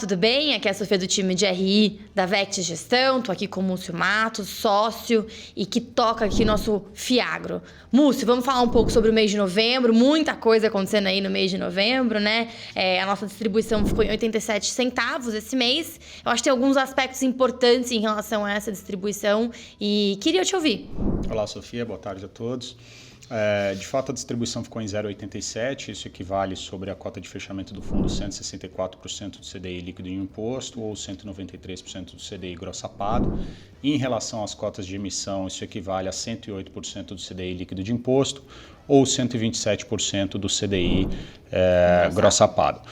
tudo bem? Aqui é a Sofia do time de RI da Vect Gestão. Estou aqui com o Múcio Matos, sócio e que toca aqui nosso Fiagro. Múcio, vamos falar um pouco sobre o mês de novembro. Muita coisa acontecendo aí no mês de novembro, né? A nossa distribuição ficou em 87 centavos esse mês. Eu acho que tem alguns aspectos importantes em relação a essa distribuição e queria te ouvir. Olá, Sofia. Boa tarde a todos. De fato, a distribuição ficou em 0,87, isso equivale sobre a cota de fechamento do fundo 164% do CDI líquido em imposto ou 193% do CDI grossapado. Em relação às cotas de emissão, isso equivale a 108% do CDI líquido de imposto ou 127% do CDI grossapado.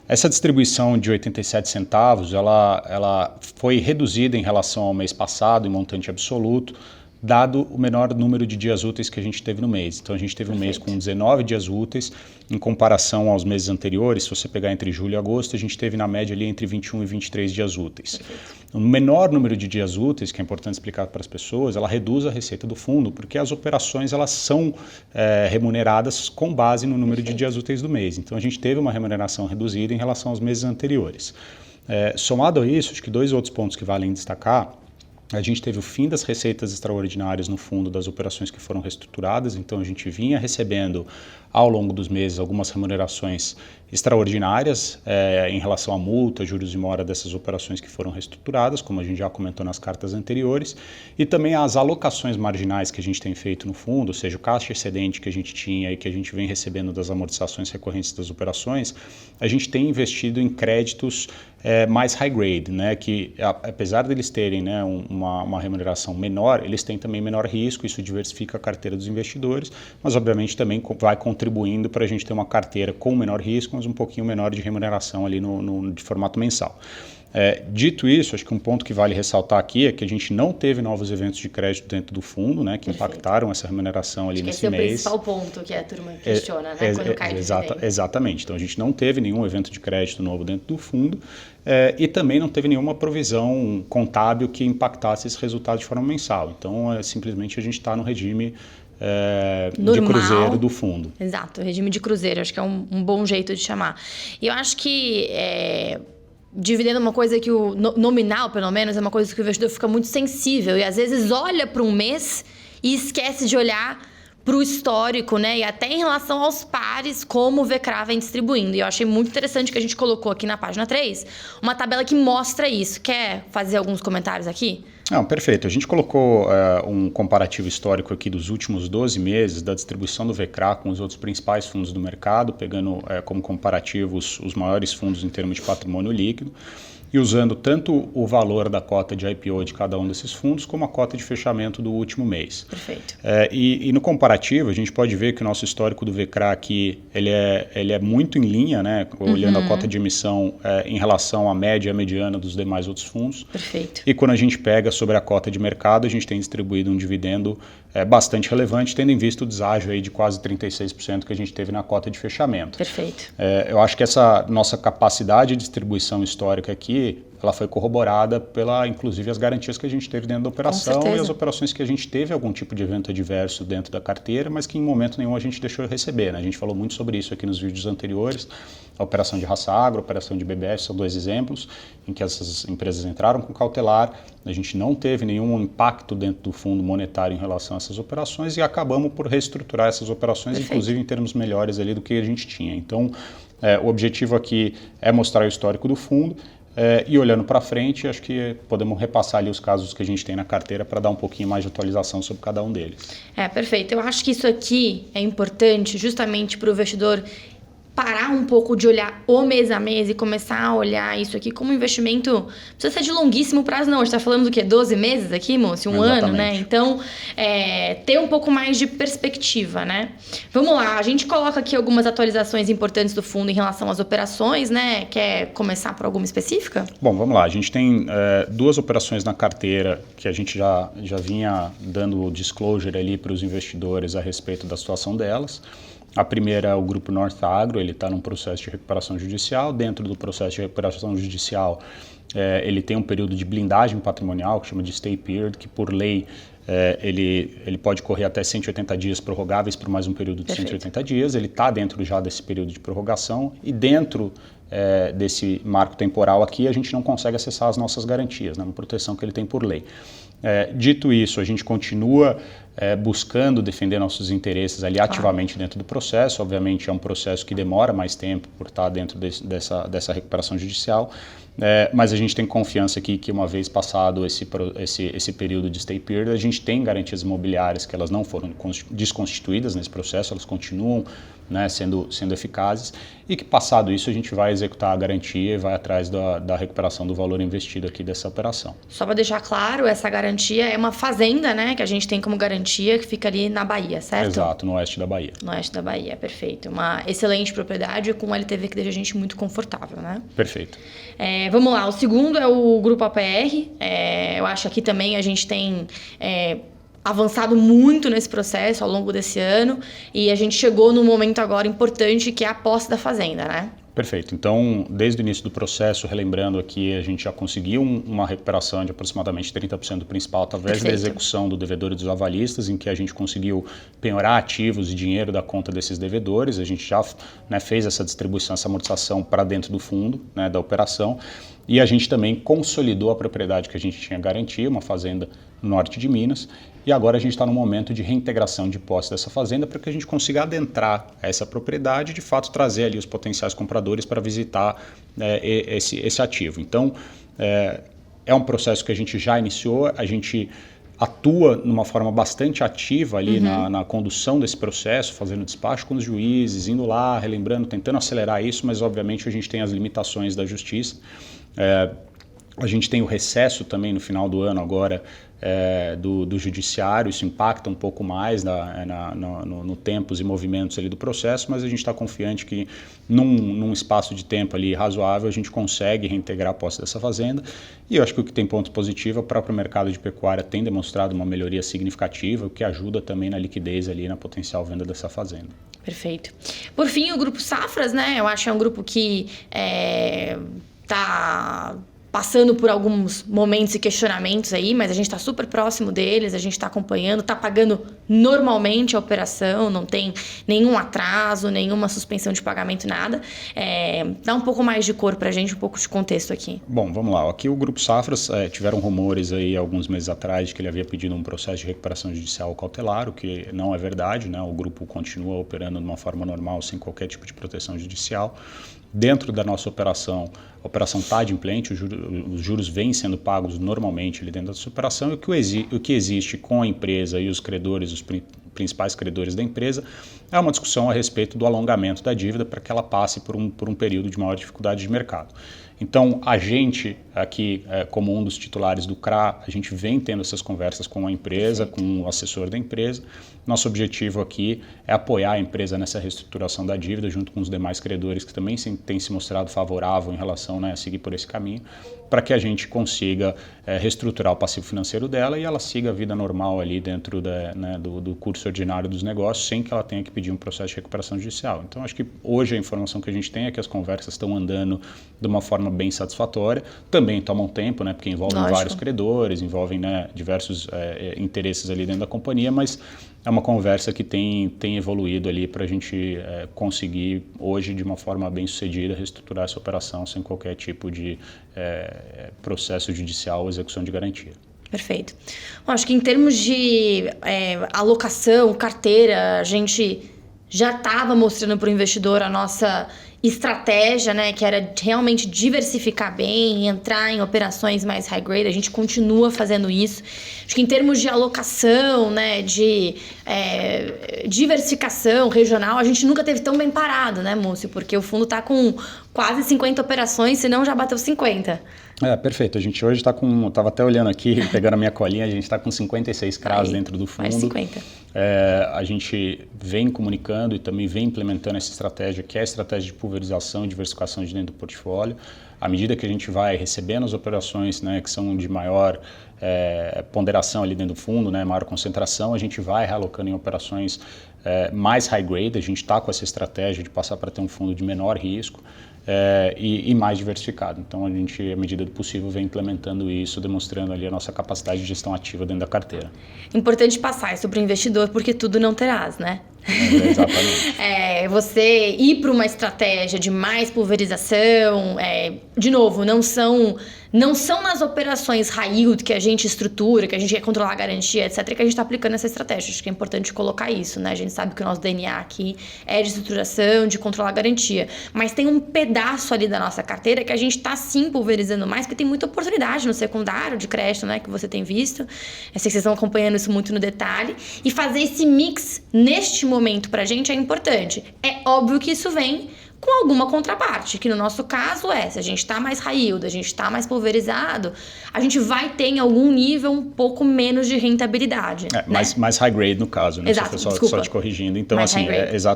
Essa distribuição de 87 centavos, ela foi reduzida em relação ao mês passado em montante absoluto, dado o menor número de dias úteis que a gente teve no mês. Então, a gente teve um mês com 19 dias úteis, em comparação aos meses anteriores. Se você pegar entre julho e agosto, a gente teve na média ali entre 21 e 23 dias úteis. O menor número de dias úteis, que é importante explicar para as pessoas, ela reduz a receita do fundo, porque as operações elas são remuneradas com base no número de dias úteis do mês. Então, a gente teve uma remuneração reduzida em relação aos meses anteriores. Somado a isso, acho que dois outros pontos que valem destacar. A gente teve o fim das receitas extraordinárias no fundo das operações que foram reestruturadas, então a gente vinha recebendo ao longo dos meses algumas remunerações extraordinárias em relação à multa, juros e mora dessas operações que foram reestruturadas, como a gente já comentou nas cartas anteriores, e também as alocações marginais que a gente tem feito no fundo, ou seja, o caixa excedente que a gente tinha e que a gente vem recebendo das amortizações recorrentes das operações, a gente tem investido em créditos mais high grade, né, que apesar deles terem uma remuneração menor, eles têm também menor risco, isso diversifica a carteira dos investidores, mas obviamente também vai contribuindo para a gente ter uma carteira com menor risco, mas um pouquinho menor de remuneração ali de formato mensal. Dito isso, acho que um ponto que vale ressaltar aqui é que a gente não teve novos eventos de crédito dentro do fundo, né, que impactaram essa remuneração ali nesse mês. Esse é o principal ponto que a turma questiona, né, quando cai de Exatamente. Então, a gente não teve nenhum evento de crédito novo dentro do fundo e também não teve nenhuma provisão contábil que impactasse esse resultado de forma mensal. Então, simplesmente a gente está no regime de cruzeiro do fundo. Exato, regime de cruzeiro, acho que é um bom jeito de chamar. E eu acho que dividendo é uma coisa que o nominal, pelo menos, é uma coisa que o investidor fica muito sensível e às vezes olha para um mês e esquece de olhar para o histórico, né? E até em relação aos pares, como o VCRA vem distribuindo. E eu achei muito interessante que a gente colocou aqui na página 3 uma tabela que mostra isso. Quer fazer alguns comentários aqui? Não, perfeito. A gente colocou um comparativo histórico aqui dos últimos 12 meses da distribuição do VCRA com os outros principais fundos do mercado, pegando como comparativos os maiores fundos em termos de patrimônio líquido e usando tanto o valor da cota de IPO de cada um desses fundos como a cota de fechamento do último mês. Perfeito. E no comparativo, a gente pode ver que o nosso histórico do VCRA aqui, ele é muito em linha, né, olhando a cota de emissão em relação à média e à mediana dos demais outros fundos. Perfeito. E quando a gente pega sobre a cota de mercado, a gente tem distribuído um dividendo bastante relevante, tendo em vista o deságio aí de quase 36% que a gente teve na cota de fechamento. Perfeito. Eu acho que essa nossa capacidade de distribuição histórica aqui, ela foi corroborada inclusive, as garantias que a gente teve dentro da operação e as operações que a gente teve algum tipo de evento adverso dentro da carteira, mas que em momento nenhum a gente deixou de receber, né? A gente falou muito sobre isso aqui nos vídeos anteriores. A operação de Raça Agro, a operação de BBF são dois exemplos em que essas empresas entraram com cautelar, a gente não teve nenhum impacto dentro do fundo monetário em relação a essas operações e acabamos por reestruturar essas operações, inclusive em termos melhores ali do que a gente tinha. Então, o objetivo aqui é mostrar o histórico do fundo. E olhando para frente, acho que podemos repassar ali os casos que a gente tem na carteira para dar um pouquinho mais de atualização sobre cada um deles. Perfeito. Eu acho que isso aqui é importante justamente para o investidor parar um pouco de olhar o mês a mês e começar a olhar isso aqui como investimento. Não precisa ser de longuíssimo prazo, não. A gente está falando do quê? 12 meses aqui, Múcio? Ano, né? Então, ter um pouco mais de perspectiva, né? Vamos lá, a gente coloca aqui algumas atualizações importantes do fundo em relação às operações, né? Quer começar por alguma específica? Bom, vamos lá. A gente tem duas operações na carteira que a gente já vinha dando disclosure ali para os investidores a respeito da situação delas. A primeira é o Grupo Norte Agro, ele está num processo de recuperação judicial. Dentro do processo de recuperação judicial, ele tem um período de blindagem patrimonial, que chama de stay period, que por lei ele pode correr até 180 dias prorrogáveis por mais um período de 180 dias, ele está dentro já desse período de prorrogação e dentro desse marco temporal aqui a gente não consegue acessar as nossas garantias, né, uma proteção que ele tem por lei. Dito isso, a gente continua buscando defender nossos interesses ali ativamente dentro do processo. Obviamente é um processo que demora mais tempo por estar dentro dessa recuperação judicial, mas a gente tem confiança aqui que uma vez passado esse período de stay period, a gente tem garantias imobiliárias que elas não foram desconstituídas nesse processo, elas continuam, né, sendo eficazes, e que passado isso a gente vai executar a garantia e vai atrás da recuperação do valor investido aqui dessa operação. Só para deixar claro, essa garantia é uma fazenda, né, que a gente tem como garantia, que fica ali na Bahia, certo? Exato, no oeste da Bahia. No oeste da Bahia, perfeito. Uma excelente propriedade com um LTV que deixa a gente muito confortável, né? Perfeito. Vamos lá, o segundo é o Grupo APR. Eu acho que aqui também a gente tem avançado muito nesse processo ao longo desse ano e a gente chegou num momento agora importante que é a posse da fazenda, né? Perfeito. Então, desde o início do processo, relembrando aqui, a gente já conseguiu uma recuperação de aproximadamente 30% do principal através da execução do devedor e dos avalistas, em que a gente conseguiu penhorar ativos e dinheiro da conta desses devedores. A gente já, né, fez essa distribuição, essa amortização para dentro do fundo, né, da operação. E a gente também consolidou a propriedade que a gente tinha garantia, uma fazenda no norte de Minas. E agora a gente está no momento de reintegração de posse dessa fazenda para que a gente consiga adentrar essa propriedade e, de fato, trazer ali os potenciais compradores para visitar esse ativo. Então, é um processo que a gente já iniciou, a gente atua de uma forma bastante ativa ali na condução desse processo, fazendo despacho com os juízes, indo lá, relembrando, tentando acelerar isso, mas obviamente a gente tem as limitações da justiça. A gente tem o recesso também no final do ano agora do judiciário, isso impacta um pouco mais no tempos e movimentos ali do processo, mas a gente está confiante que num espaço de tempo ali razoável a gente consegue reintegrar a posse dessa fazenda. E eu acho que o que tem ponto positivo, o próprio mercado de pecuária tem demonstrado uma melhoria significativa, o que ajuda também na liquidez ali, na potencial venda dessa fazenda. Perfeito. Por fim, o Grupo Safras, né? Eu acho que é um grupo que está passando por alguns momentos e questionamentos aí, mas a gente está super próximo deles, a gente está acompanhando, está pagando normalmente a operação, não tem nenhum atraso, nenhuma suspensão de pagamento, nada. Dá um pouco mais de cor para a gente, um pouco de contexto aqui. Bom, vamos lá. Aqui o Grupo Safras, tiveram rumores aí alguns meses atrás de que ele havia pedido um processo de recuperação judicial cautelar, o que não é verdade, né? O grupo continua operando de uma forma normal, sem qualquer tipo de proteção judicial. Dentro da nossa operação, a operação está adimplente, os juros vêm sendo pagos normalmente ali dentro dessa operação, e o que existe com a empresa e os credores, os principais credores da empresa, é uma discussão a respeito do alongamento da dívida para que ela passe por um período de maior dificuldade de mercado. Então, a gente aqui, como um dos titulares do CRA, a gente vem tendo essas conversas com a empresa, com o assessor da empresa. Nosso objetivo aqui é apoiar a empresa nessa reestruturação da dívida, junto com os demais credores que também têm se mostrado favorável em relação, né, a seguir por esse caminho, para que a gente consiga reestruturar o passivo financeiro dela e ela siga a vida normal ali dentro do curso ordinário dos negócios, sem que ela tenha que pedir um processo de recuperação judicial. Então, acho que hoje a informação que a gente tem é que as conversas estão andando de uma forma bem satisfatória. Também tomam tempo, né, porque envolvem vários credores, envolvem, né, diversos interesses ali dentro da companhia, mas é uma conversa que tem evoluído ali para a gente conseguir hoje, de uma forma bem sucedida, reestruturar essa operação sem qualquer tipo de processo judicial ou execução de garantia. Perfeito. Bom, acho que em termos de alocação, carteira, a gente já estava mostrando para o investidor a nossa estratégia, né, que era realmente diversificar bem, entrar em operações mais high grade. A gente continua fazendo isso. Acho que em termos de alocação, né, de diversificação regional, a gente nunca teve tão bem parado, né, Múcio? Porque o fundo está com quase 50 operações, se não já bateu 50. Perfeito. A gente hoje está com, estava até olhando aqui, pegando a minha colinha, a gente está com 56 CRAs dentro do fundo. Mais 50. A gente vem comunicando e também vem implementando essa estratégia, que é a estratégia de pulverização e diversificação de dentro do portfólio. À medida que a gente vai recebendo as operações, né, que são de maior ponderação ali dentro do fundo, né, maior concentração, a gente vai realocando em operações mais high grade. A gente está com essa estratégia de passar para ter um fundo de menor risco. e mais diversificado. Então a gente, à medida do possível, vem implementando isso, demonstrando ali a nossa capacidade de gestão ativa dentro da carteira. Importante passar isso para o investidor, porque tudo não terás, né? Exatamente. Você ir para uma estratégia de mais pulverização, de novo, não são nas operações high yield que a gente estrutura, que a gente quer controlar a garantia, etc., que a gente está aplicando essa estratégia. Acho que é importante colocar isso, né? A gente sabe que o nosso DNA aqui é de estruturação, de controlar a garantia. Mas tem um pedaço ali da nossa carteira que a gente está sim pulverizando mais, porque tem muita oportunidade no secundário de crédito, né? Que você tem visto. Eu sei que vocês estão acompanhando isso muito no detalhe. E fazer esse mix neste momento pra gente é importante. É óbvio que isso vem com alguma contraparte, que no nosso caso se a gente está mais high yield, a gente está mais pulverizado, a gente vai ter em algum nível um pouco menos de rentabilidade. Mais high grade no caso, né? Exato, só te corrigindo. Então, mais assim,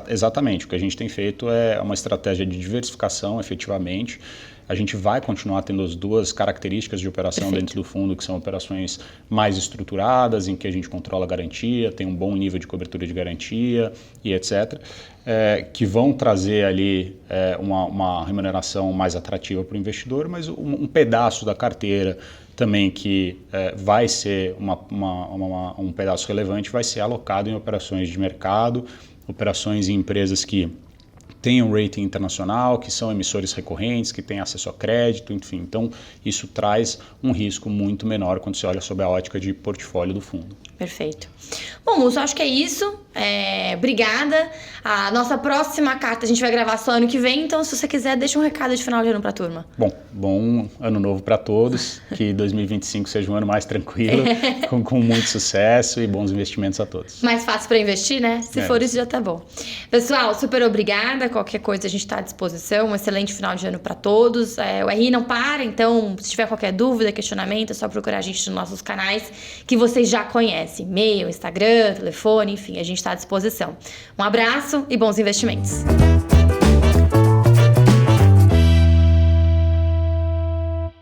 exatamente, o que a gente tem feito é uma estratégia de diversificação, efetivamente. A gente vai continuar tendo as duas características de operação dentro do fundo, que são operações mais estruturadas, em que a gente controla a garantia, tem um bom nível de cobertura de garantia e etc., que vão trazer ali uma remuneração mais atrativa para o investidor, mas um pedaço da carteira também que vai ser um pedaço relevante, vai ser alocado em operações de mercado, operações em empresas que tem um rating internacional, que são emissores recorrentes, que têm acesso a crédito, enfim. Então, isso traz um risco muito menor quando você olha sob a ótica de portfólio do fundo. Perfeito. Bom, Lúcio, acho que é isso. Obrigada. A nossa próxima carta a gente vai gravar só ano que vem, então se você quiser, deixa um recado de final de ano para a turma. Bom ano novo para todos, que 2025 seja um ano mais tranquilo, com muito sucesso e bons investimentos a todos. Mais fácil para investir, né? Se for isso, já tá bom. Pessoal, super obrigada. Qualquer coisa a gente está à disposição. Um excelente final de ano para todos. O RI não para, então se tiver qualquer dúvida, questionamento, é só procurar a gente nos nossos canais que vocês já conhecem. E-mail, Instagram, telefone, enfim, a gente está à disposição. Um abraço e bons investimentos!